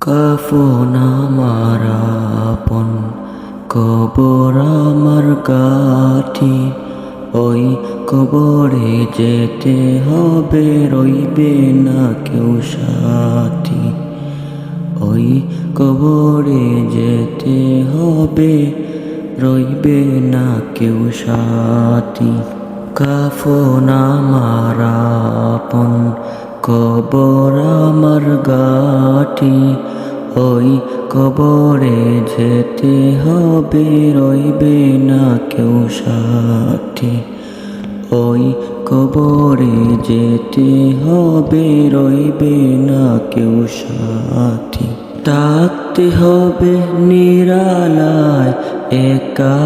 কাফন আমার আপন, কবর আমার কাঠি। ওই কবরে যেতে হবে, রইবে না কেউ সাথী। ওই কবরে যেতে হবে, রইবে না কেউ সাথী। কাফন আমার আপন, কবর আমার গাঠি। ওই কবরে যেতে হবে, রইবে না কেউ সাথী। ওই কবরে যেতে হবে, রইবে না কেউ সাথী। থাকতে হবে নিরালায়, একা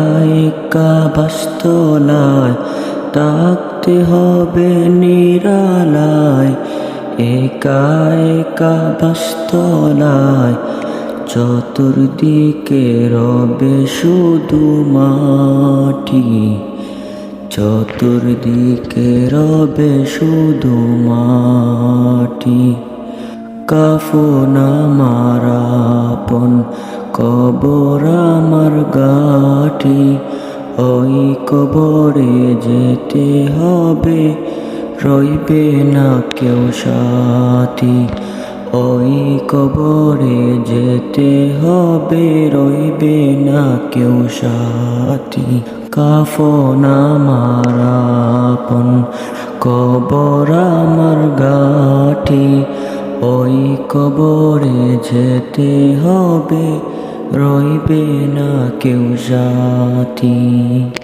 একা বাসতলায়। থাকতে হবে নিরালায়, একা একা বাসতলায়। চতুর্দিকে রবে শুধু মাটি, চতুর্দিকে রবে শুধু মাটি। কাফন আমার আপন, কবর আমার গাঠি। ওই কবরে যেতে হবে, রইবে না কেউ সাথী। ওই কবরে যেতে হবে, রইবে না কেউ সাথী। কাফন আমার আপন, কবর আমার গাঠি। ওই কবরে যেতে হবে, রইবে না কেউ সাথী।